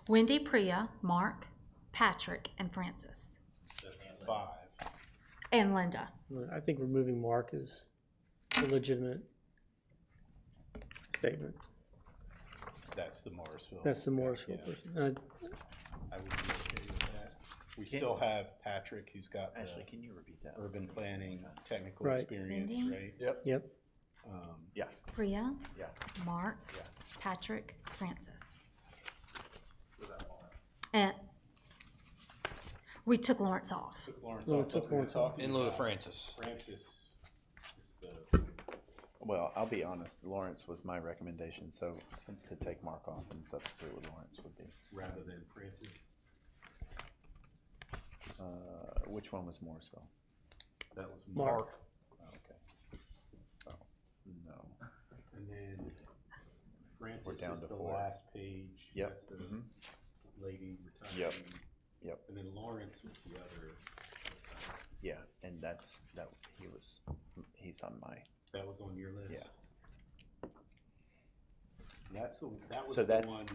Wendy, Priya, Mark, Patrick, and Frances. that's 5. And Linda. I think removing Mark is a legitimate statement. That's the Morrisville. That's the Morrisville Yeah. person. I would be okay with that. We still have Patrick, who's got Ashley, the can you repeat that? urban planning, technical Right. experience, Wendy? right? Yep. Yeah. Priya, Yeah. Mark, Yeah. Patrick Francis. And we took Lawrence off. Took Lawrence No, off, took but we were Lawrence off. talking In lieu of about Francis. Francis is the, Well, I'll be honest, Lawrence was my recommendation, so to take Mark off and substitute with Lawrence would be, rather than Francis. which one was Morrisville? That was Mark. Mark. Oh, okay. Oh, no. And then Francis down is to the 4. last page. Yep. That's the Mhm. lady retiring. Yep. Yep. And then Lawrence was the other. Yeah, and he's on my, That was on your list? Yeah. That was so the that's, one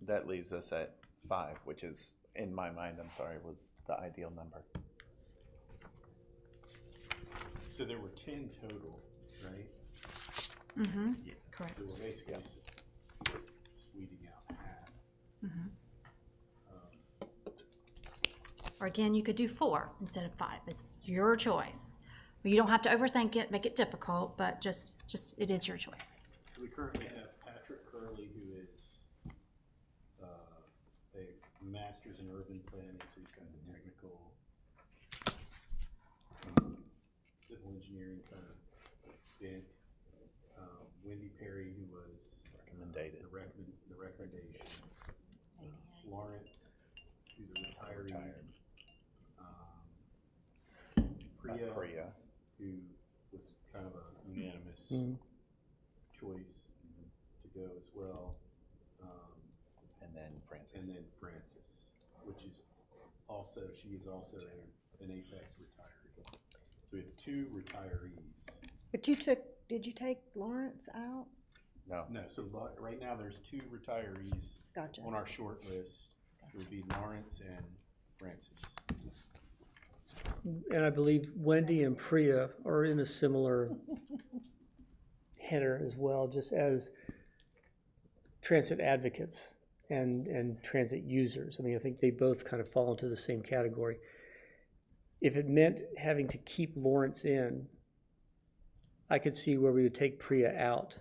that leaves us at 5, which is, in my mind, I'm sorry, was the ideal number. So there were 10 total, right? Mm-hmm, Yeah. correct. So we're basically just weeding out half. Or again, you could do 4 instead of 5. It's your choice. You don't have to overthink it, make it difficult, but just it is your choice. So we currently have Patrick Curley, who is a master's in urban planning, so he's got the technical civil engineering kind of bent. Wendy Perry, who was Recommended. the recommendation. Lawrence, who's a retiree. Retired. Priya, who was kind of a unanimous Mhm. choice to go as well. And then Francis. And then Francis, which is also, she is also an Apex retiree. So we have 2 retirees. But did you take Lawrence out? No, No, so right now there's 2 retirees Gotcha. on our short list. It would be Lawrence and Francis. And I believe Wendy and Priya are in a similar header as well, just as transit advocates and transit users. I mean, I think they both kind of fall into the same category. If it meant having to keep Lawrence in, I could see where we would take Priya out,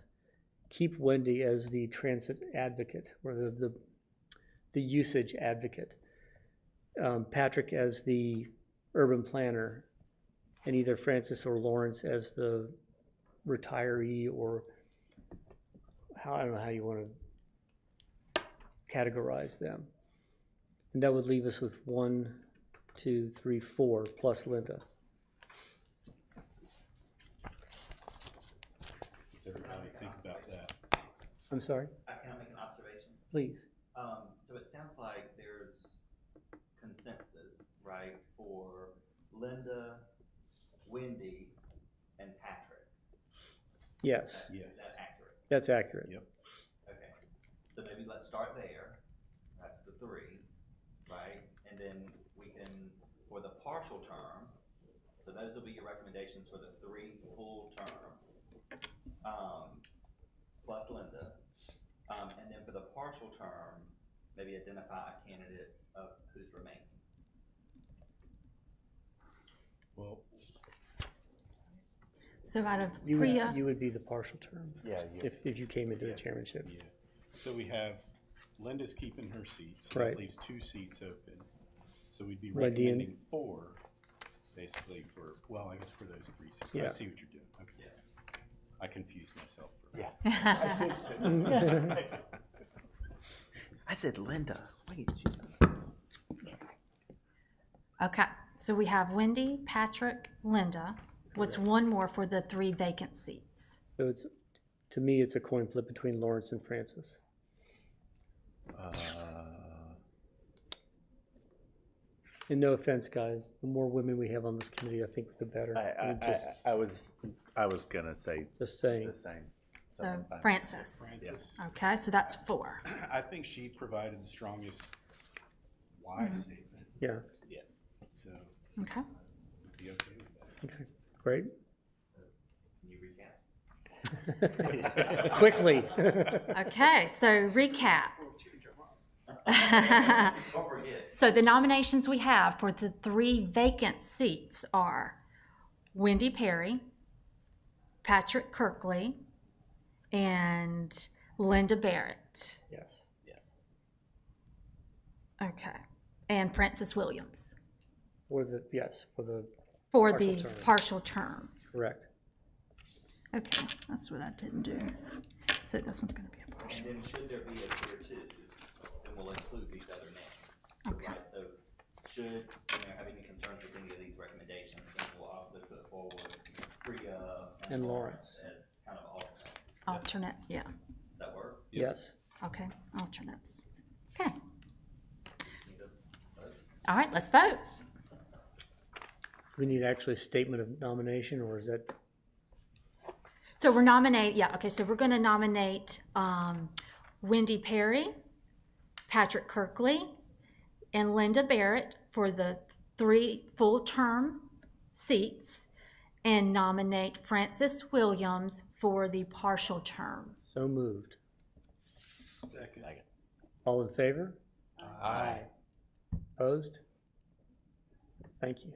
keep Wendy as the transit advocate or the usage advocate, Patrick as the urban planner, and either Francis or Lawrence as the retiree, or I don't know how you want to categorize them. And that would leave us with 1, 2, 3, 4 plus Linda. Does everybody think about that? I'm sorry, Can I make an observation? please. So it sounds like there's consensus, right, for Linda, Wendy, and Patrick. Yes, Yes. Is that accurate? that's accurate. Yep. Okay. So maybe let's start there. That's the 3, right? And then we can, for the partial term, so those will be your recommendations for the 3 full term, plus Linda. And then for the partial term, maybe identify a candidate of who's remaining. Well, So out of You Priya, would be the partial term yeah, if you came into the chairmanship. yeah. So we have Linda's keeping her seat, so Right. that leaves 2 seats open. So we'd be Wendy and- recommending 4, basically for, well, I guess for those 3 seats. I Yeah. see what you're doing. Okay. I confused myself. Yeah. I said Linda. Wait. okay, so we have Wendy, Patrick, Linda. What's one more for the 3 vacant seats? So to me, it's a coin flip between Lawrence and Francis. And no offense, guys, the more women we have on this committee, I think the better. I'm I was gonna say just saying. the same. So I'm fine. Francis. Francis, Okay, so that's 4. I think she provided the strongest why statement, Yeah, so Okay. I'd be okay with that. okay, great. Can you recap? Quickly. Okay, so recap. Don't forget. So the nominations we have for the 3 vacant seats are Wendy Perry, Patrick Kirkley, and Linda Barrett, Yes. Yes. okay, and Francis Williams For the for Partial the term. partial term. correct. Okay, that's what I didn't do. So this one's gonna be a partial. And then should there be a tier two, then we'll include these other names. Okay. Right, so should the mayor have any concerns with any of these recommendations, then we'll also put forward Priya And Lawrence. as kind of alternates. Alternate, yeah, Does that work? Yes. okay, alternates. Okay, Need a vote? all right, let's vote. We need actually a statement of nomination, or is that, So we're so we're gonna nominate Wendy Perry, Patrick Kirkley, and Linda Barrett for the 3 full-term seats, and nominate Francis Williams for the partial term. so moved? Second. All in favor? Aye. Opposed? Thank you.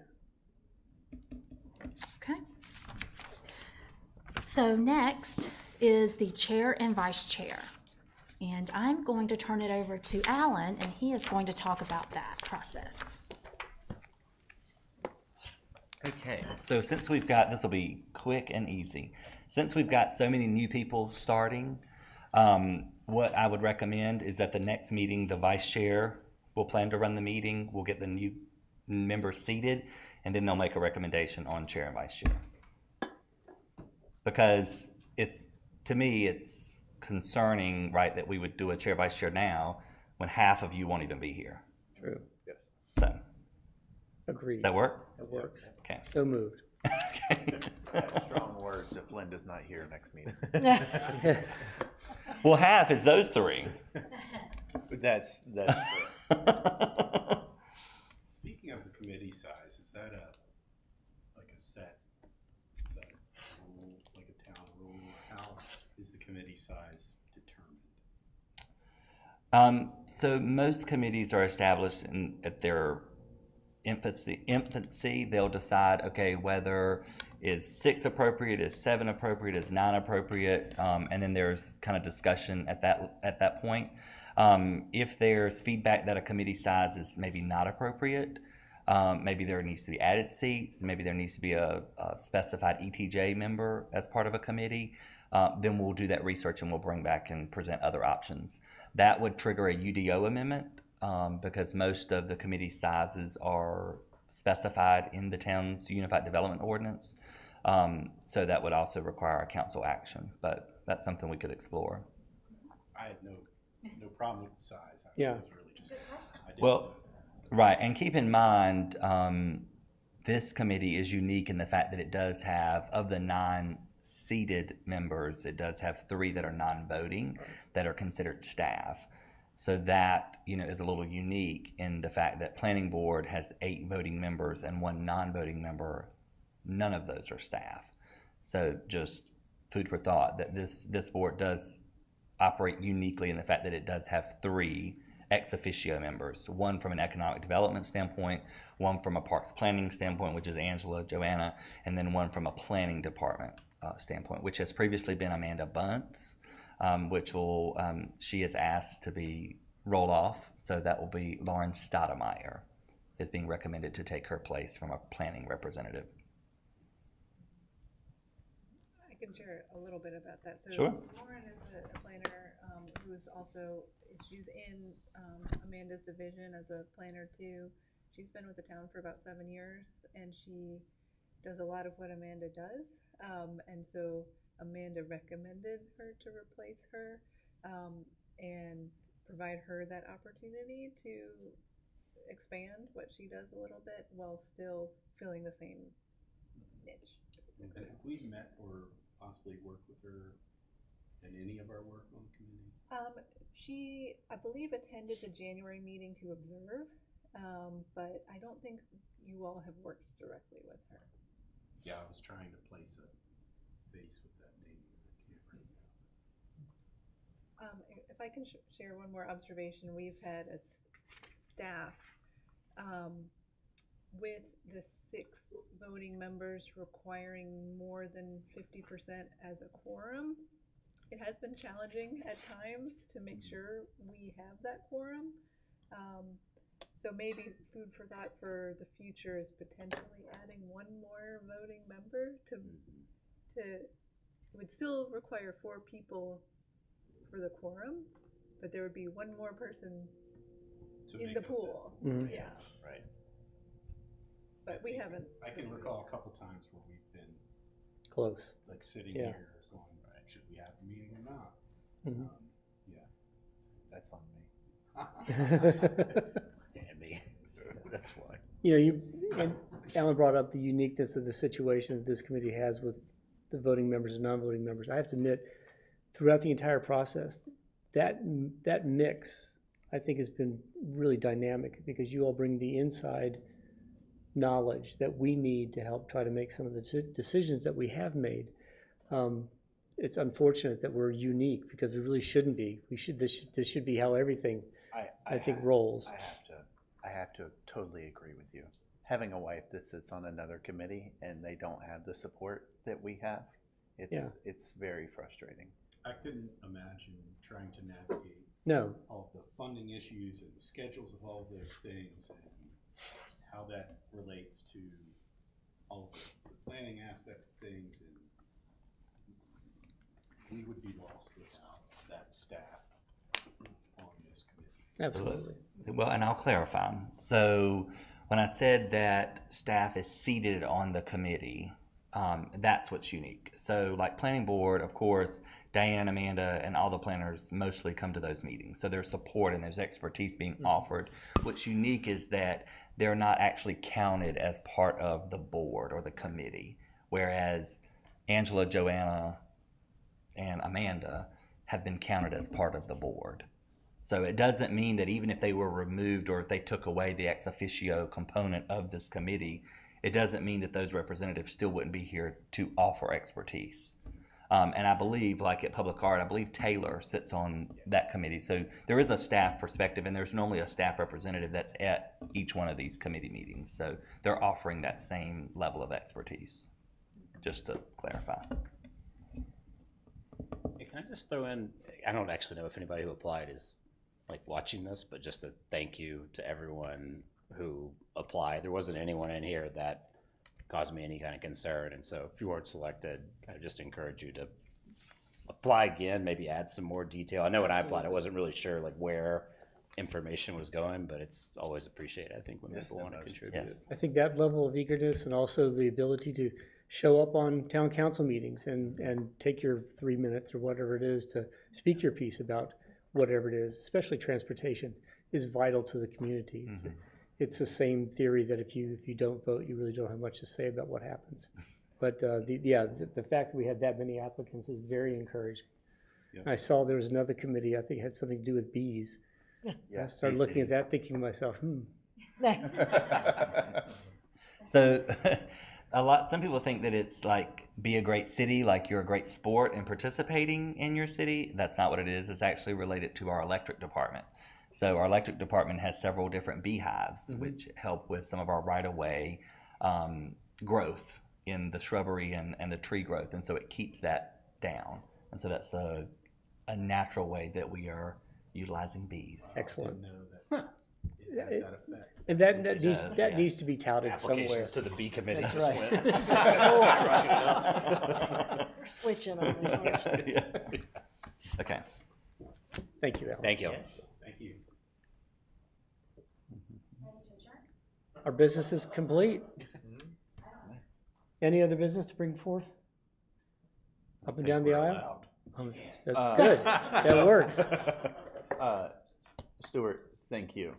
Okay. So next is the chair and vice chair. And I'm going to turn it over to Alan, and he is going to talk about that process. Okay, so since we've got, this will be quick and easy. Since we've got so many new people starting, what I would recommend is at the next meeting, the vice chair will plan to run the meeting. We'll get the new members seated, and then they'll make a recommendation on chair and vice chair. Because to me, it's concerning, right, that we would do a chair, vice chair now when half of you won't even be here. True. So, Agreed. does that work? That works. Okay. So moved. Strong words if Linda's not here next meeting. Well, half is those 3. That's Speaking of the committee size, is that like a set, is that a rule, like a town rule, or how is the committee size determined? So most committees are established at their infancy. They'll decide, okay, whether is 6 appropriate, is 7 appropriate, is 9 appropriate, and then there's kind of discussion at that point. If there's feedback that a committee size is maybe not appropriate, maybe there needs to be added seats, maybe there needs to be a specified ETJ member as part of a committee, then we'll do that research and we'll bring back and present other options. That would trigger a UDO amendment, because most of the committee sizes are specified in the town's Unified Development Ordinance. So that would also require a council action, but that's something we could explore. I had no problem with the size. Yeah. It was really just, I didn't Well, know that. right, and keep in mind, this committee is unique in the fact that it does have, of the 9 seated members, it does have 3 that are non-voting that are considered staff. So that, is a little unique in the fact that planning board has 8 voting members and 1 non-voting member. None of those are staff. So just food for thought that this board does operate uniquely in the fact that it does have 3 ex officio members, 1 from an economic development standpoint, 1 from a parks planning standpoint, which is Angela, Joanna, and then 1 from a planning department standpoint, which has previously been Amanda Bunce, which will, she is asked to be rolled off, so that will be Lauren Stoudemire is being recommended to take her place from a planning representative. I can share a little bit about that. So Sure. Lauren is a planner who is also, she's in Amanda's division as a planner too. She's been with the town for about 7 years, and she does a lot of what Amanda does. And so Amanda recommended her to replace her and provide her that opportunity to expand what she does a little bit while still filling the same niche. And have we met or possibly worked with her in any of our work on the committee? She, I believe, attended the January meeting to observe, but I don't think you all have worked directly with her. Yeah, I was trying to place a face with that name. I can't right now. If I can share one more observation, we've had as staff, with the 6 voting members requiring more than 50% as a quorum, it has been challenging at times to make sure we have that quorum. So maybe food for thought for the future is potentially adding one more voting member to, it would still require 4 people for the quorum, but there would be one more person To in make the up pool. Mhm. Yeah, Right. but we haven't. I can recall a couple times where we've been Close. like sitting Yeah. here going, should we have a meeting or not? Mhm. Yeah. That's on me. And me. That's why. You know, and Alan brought up the uniqueness of the situation that this committee has with the voting members and non-voting members. I have to admit, throughout the entire process, that mix, I think, has been really dynamic because you all bring the inside knowledge that we need to help try to make some of the decisions that we have made. It's unfortunate that we're unique because we really shouldn't be. This should be how everything, I think, rolls. I have to totally agree with you. Having a wife that sits on another committee and they don't have the support that we have, it's very frustrating. I couldn't imagine trying to navigate No, all the funding issues and the schedules of all of those things and how that relates to all of the planning aspect of things, and we would be lost without that staff on this committee. absolutely. Well, and I'll clarify. So when I said that staff is seated on the committee, that's what's unique. So like planning board, of course, Diane, Amanda, and all the planners mostly come to those meetings. So there's support and there's expertise being offered. What's unique is that they're not actually counted as part of the board or the committee, whereas Angela, Joanna, and Amanda have been counted as part of the board. So it doesn't mean that even if they were removed or if they took away the ex officio component of this committee, it doesn't mean that those representatives still wouldn't be here to offer expertise. And I believe, like at Public Art, I believe Taylor sits on that committee. So there is a staff perspective, and there's normally a staff representative that's at each one of these committee meetings. So they're offering that same level of expertise, just to clarify. Hey, can I just throw in, I don't actually know if anybody who applied is like watching this, but just a thank you to everyone who applied. There wasn't anyone in here that caused me any kind of concern, and so if you weren't selected, I just encourage you to apply again, maybe add some more detail. I know when I applied, I wasn't really sure like where information was going, but it's always appreciated, I think, when people want to contribute. Yes. I think that level of eagerness and also the ability to show up on town council meetings and take your 3 minutes or whatever it is to speak your piece about whatever it is, especially transportation, is vital to the community. It's the same theory that if you don't vote, you really don't have much to say about what happens. But the fact that we had that many applicants is very encouraging. Yep. I saw there was another committee, I think it had something to do with bees. I started looking at that thinking to myself, So some people think that it's like be a great city, like you're a great sport and participating in your city. That's not what it is. It's actually related to our electric department. So our electric department has several different beehives, which help with some of our right-of-way growth in the shrubbery and the tree growth. And so it keeps that down. And so that's a natural way that we are utilizing bees. excellent. I didn't know that it had that effect. And that needs to be touted somewhere. Applications to the B committee That's just right. went skyrocketed up. We're switching on this one. Okay. Thank you, Alan. Thank you. Thank you. Our business is complete. Any other business to bring forth? Up and down the aisle? That's good. That works. Stuart, thank you.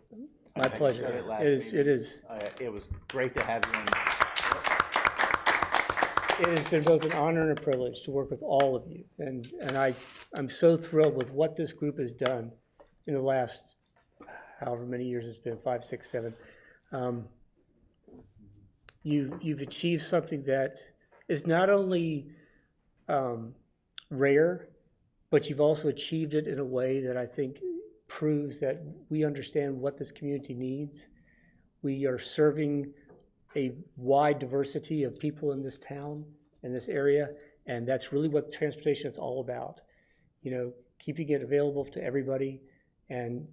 My I said pleasure. it last It is, meeting. it is. It was great to have you in. It has been both an honor and a privilege to work with all of you. And I'm so thrilled with what this group has done in the last, however many years it's been, 5, 6, 7. You've achieved something that is not only rare, but you've also achieved it in a way that I think proves that we understand what this community needs. We are serving a wide diversity of people in this town, in this area, and that's really what transportation is all about. you know, keeping it available to everybody, and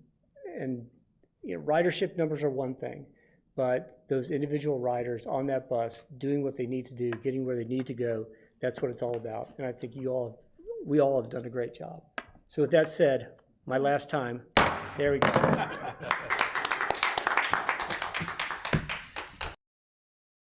you know, ridership numbers are one thing, but those individual riders on that bus doing what they need to do, getting where they need to go, that's what it's all about. And I think we all have done a great job. So with that said, my last time, there we go.